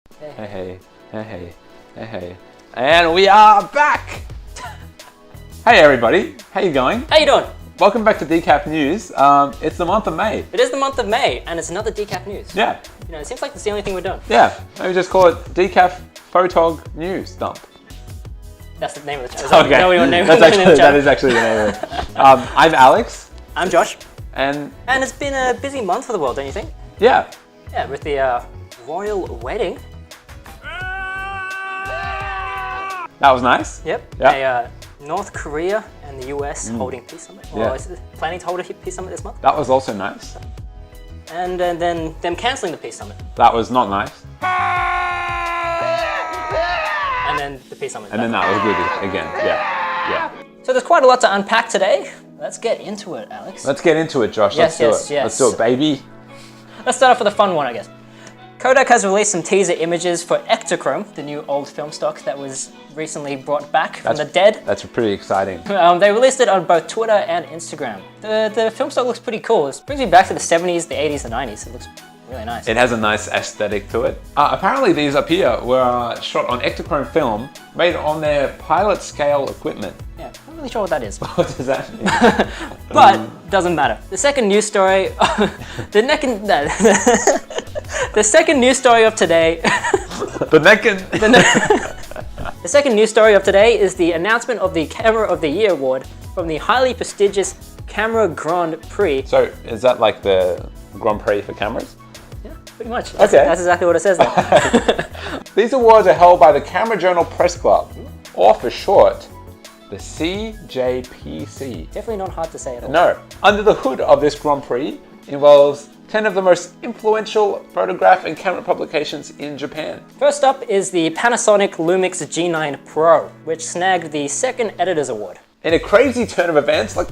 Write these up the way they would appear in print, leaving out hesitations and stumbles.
Hey, and we are back. Hey everybody, how you going? How you doing? Welcome back to Decaf News. It's the month of May. It is the month of May, and it's another Decaf News. Yeah. You know, it seems like it's the only thing we're doing. Yeah, maybe just call it Decaf Photog News Dump. That's the name of the channel. Okay, that is actually the name of it. I'm Alex. I'm Josh. And it's been a busy month for the world, don't you think? Yeah. Yeah, with the royal wedding. That was nice. Yep. Yeah. North Korea and the US holding peace summit. Yeah. Or is it planning to hold a peace summit this month? That was also nice. And then them cancelling the peace summit. That was not nice. And then the peace summit. And then that was good again. Yeah. So there's quite a lot to unpack today. Let's get into it, Alex. Let's get into it, Josh. Yes. Let's do it, baby. Let's start off with a fun one, I guess. Kodak has released some teaser images for Ektachrome, the new old film stock that was recently brought back from the dead. That's pretty exciting. They released it on both Twitter and Instagram. The film stock looks pretty cool. It brings me back to the 70s, the 80s, the 90s. It looks really nice. It has a nice aesthetic to it. Apparently these up here were shot on Ektachrome film, made on their pilot scale equipment. Yeah, I'm not really sure what that is. What does that mean? But doesn't matter. The second news story, the second news story of today. The second news story of today is the announcement of the Camera of the Year award from the highly prestigious Camera Grand Prix. So is that like the Grand Prix for cameras? Yeah, pretty much. Okay. That's exactly what it says there. These awards are held by the Camera Journal Press Club, or for short, the CJPC. Definitely not hard to say at all. No. Under the hood of this Grand Prix involves 10 of the most influential photograph and camera publications in Japan. First up is the Panasonic Lumix G9 Pro, which snagged the second Editor's Award. In a crazy turn of events, the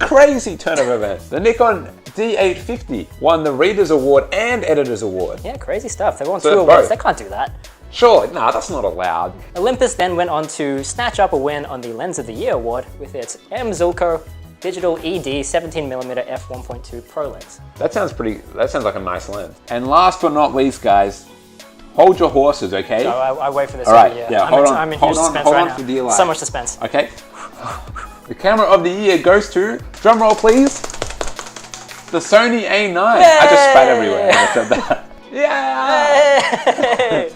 Nikon D850 won the Reader's Award and Editor's Award. Yeah, crazy stuff. They won So two awards. both. They can't do that. Surely, nah, that's not allowed. Olympus then went on to snatch up a win on the Lens of the Year award with its M Zulco Digital ED 17mm f1.2 Pro lens. That sounds like a nice lens. And last but not least, guys, hold your horses, okay? So I wait for this. All right, year. yeah, I'm in huge suspense right now. for dear life. So much suspense. Okay. The Camera of the Year goes to, drum roll please, the Sony A9. Yay! I just spat everywhere when I said that. Yeah! Hey!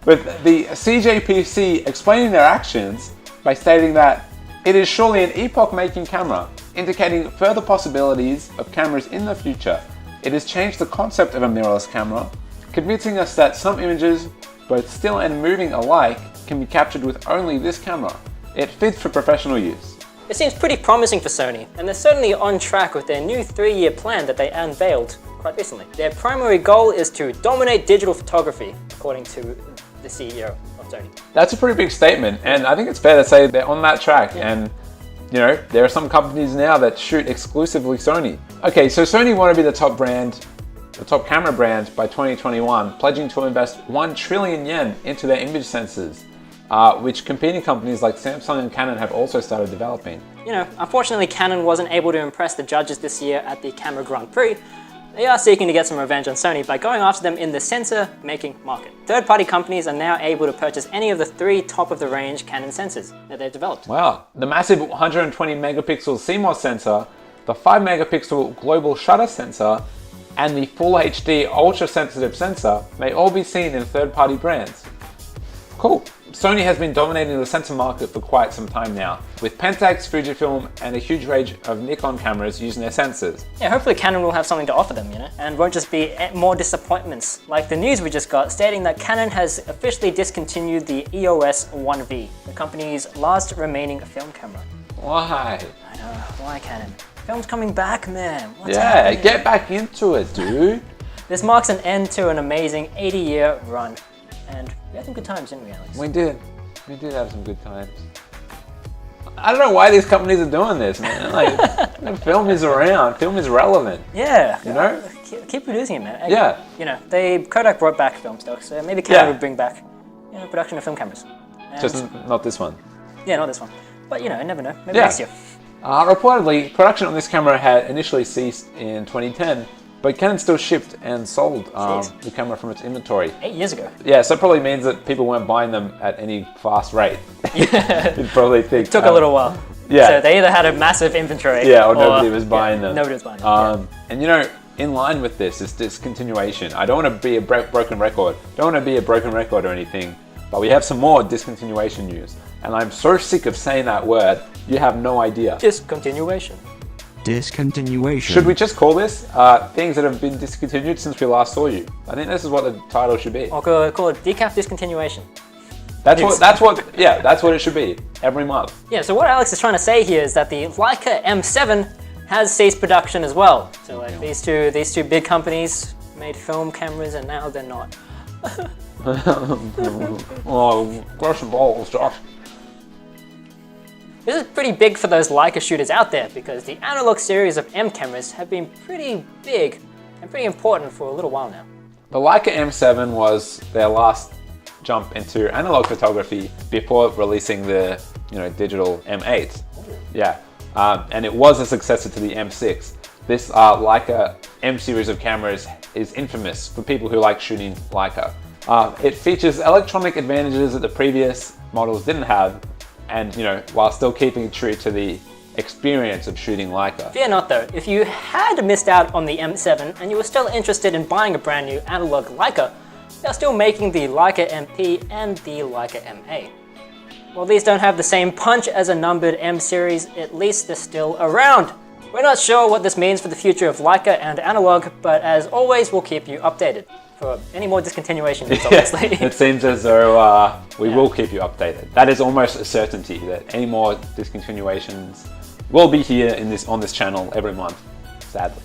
With the CJPC explaining their actions by stating that it is surely an epoch-making camera, indicating further possibilities of cameras in the future. It has changed the concept of a mirrorless camera, convincing us that some images, both still and moving alike, can be captured with only this camera. It fits for professional use. It seems pretty promising for Sony, and they're certainly on track with their new 3-year plan that they unveiled quite recently. Their primary goal is to dominate digital photography, according to the CEO of Sony. That's a pretty big statement, and I think it's fair to say they're on that track. Yeah. And you know, there are some companies now that shoot exclusively Sony. Okay, so Sony want to be the top camera brand by 2021, pledging to invest 1 trillion yen into their image sensors, which competing companies like Samsung and Canon have also started developing. You know, unfortunately Canon wasn't able to impress the judges this year at the Camera Grand Prix. They are seeking to get some revenge on Sony by going after them in the sensor-making market. Third-party companies are now able to purchase any of the 3 top-of-the-range Canon sensors that they've developed. Wow. The massive 120 megapixel CMOS sensor, the 5 megapixel global shutter sensor, and the Full HD ultra-sensitive sensor may all be seen in third-party brands. Cool. Sony has been dominating the sensor market for quite some time now, with Pentax, FujiFilm, and a huge range of Nikon cameras using their sensors. Yeah, hopefully Canon will have something to offer them, you know, and won't just be more disappointments, like the news we just got stating that Canon has officially discontinued the EOS 1V, the company's last remaining film camera. Why? I know, why Canon? Film's coming back, man. What's happening? Get back into it, dude. This marks an end to an amazing 80-year run. And we had some good times, didn't we, Alex? We did. We did have some good times. I don't know why these companies are doing this, man. Like, film is around. Film is relevant. Yeah. You know? Keep producing it, man. Yeah. You know, Kodak brought back film stock, so maybe Canon would bring back, you know, production of film cameras. And just not this one. Yeah, not this one. But, you know, I never know. Maybe next year. Reportedly, production on this camera had initially ceased in 2010, but Canon still shipped and sold the camera from its inventory. 8 years ago. Yeah, so it probably means that people weren't buying them at any fast rate. You'd probably think. It took a little while. Yeah. So they either had a massive inventory, or nobody was buying them. Nobody was buying them. And you know, in line with this is discontinuation. I don't want to be a broken record. Don't want to be a broken record or anything, but we have some more discontinuation news. And I'm so sick of saying that word, you have no idea. Discontinuation. Discontinuation. Should we just call this things that have been discontinued since we last saw you? I think this is what the title should be. I'll call it Decaf Discontinuation. That's what it should be every month. Yeah, so what Alex is trying to say here is that the Leica M7 has ceased production as well. So like these two big companies made film cameras and now they're not. Oh, crush the balls, Josh. This is pretty big for those Leica shooters out there because the analog series of M cameras have been pretty big and pretty important for a little while now. The Leica M7 was their last jump into analog photography before releasing the digital M8. Yeah, and it was a successor to the M6. This Leica M series of cameras is infamous for people who like shooting Leica. It features electronic advantages that the previous models didn't have, and while still keeping true to the experience of shooting Leica. Fear not though, if you had missed out on the M7 and you were still interested in buying a brand new analog Leica, they're still making the Leica MP and the Leica M8. While these don't have the same punch as a numbered M series, at least they're still around. We're not sure what this means for the future of Leica and analog, but as always we'll keep you updated. For any more discontinuations, obviously. It seems as though we will keep you updated. That is almost a certainty that any more discontinuations will be here on this channel every month, sadly.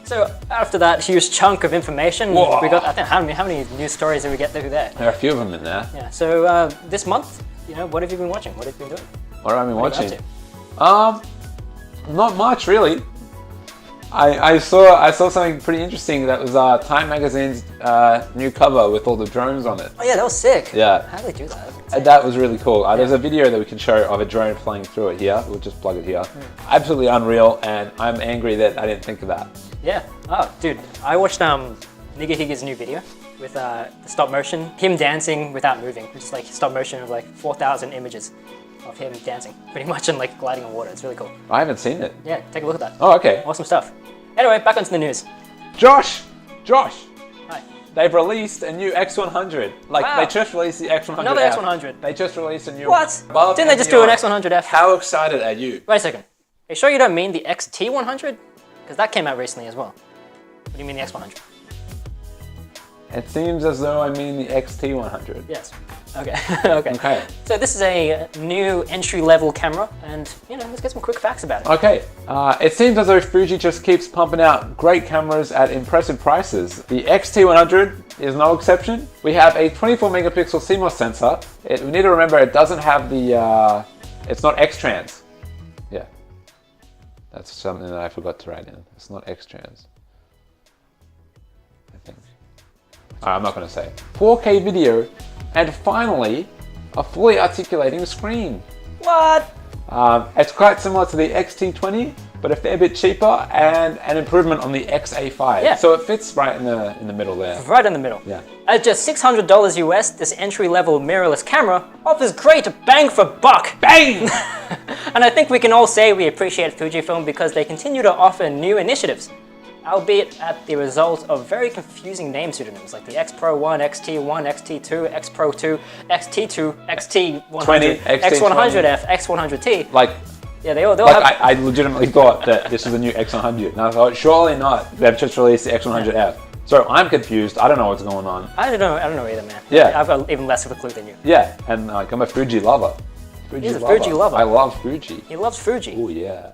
So after that huge chunk of information, Whoa. we got, I think, how many news stories did we get through there? There are a few of them in there. Yeah, so this month, what have you been watching? What have you been doing? What have I been watching? What Not much really. I saw something pretty interesting that was Time Magazine's new cover with all the drones on it. Oh yeah, that was sick. Yeah. How did they do that? That was really cool. There's a video that we can show of a drone flying through it here. We'll just plug it here. Absolutely unreal, and I'm angry that I didn't think of that. Yeah. Oh, dude, I watched Nigga Higa's new video with the stop motion, him dancing without moving. It's like stop motion of like 4,000 images of him dancing, pretty much, and like gliding on water. It's really cool. I haven't seen it. Yeah, take a look at that. Oh, okay. Awesome stuff. Anyway, back onto the news. Josh! Hi. They've released a new X100. Wow. They just released the X100F. Another X100. They just released a new What? one. Didn't they just do an X100F? How excited are you? Wait a second. Are you sure you don't mean the XT100? Because that came out recently as well. What do you mean the X100? It seems as though I mean the XT100. Yes. Okay. Okay. So this is a new entry-level camera, and let's get some quick facts about it. Okay. It seems as though Fuji just keeps pumping out great cameras at impressive prices. The XT100 is no exception. We have a 24 megapixel CMOS sensor. We need to remember it doesn't have the. It's not X-trans. Yeah. That's something that I forgot to write in. It's not X-trans. I think. I'm not going to say. 4K video, and finally, a fully articulating screen. What? It's quite similar to the XT20, but a fair bit cheaper and an improvement on the XA5. Yeah. So it fits right in the middle there. Right in the middle. Yeah. At just $600 US, this entry-level mirrorless camera offers great bang for buck. Bang! And I think we can all say we appreciate Fujifilm because they continue to offer new initiatives, albeit at the result of very confusing name pseudonyms like the X Pro 1, XT1, XT2, X Pro 2, XT2, XT100, X100F, X100T. Yeah, they all have... I legitimately thought that this was a new X100, and I thought, surely not. They've just released the X100F. So I'm confused. I don't know what's going on. I don't know either, man. Yeah. I've got even less of a clue than you. Yeah, and I'm a Fuji lover. He's a Fuji lover. I love Fuji. He loves Fuji. Oh yeah.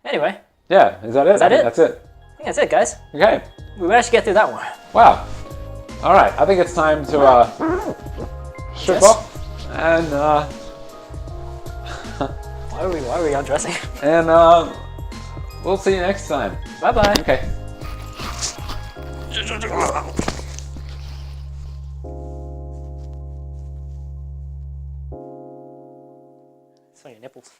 Anyway. Yeah, is that it? That's it. I think that's it, guys. Okay. We managed to get through that one. Wow. All right, I think it's time to strip off and why are we undressing? and we'll see you next time. Bye bye. Okay. It's on your nipples.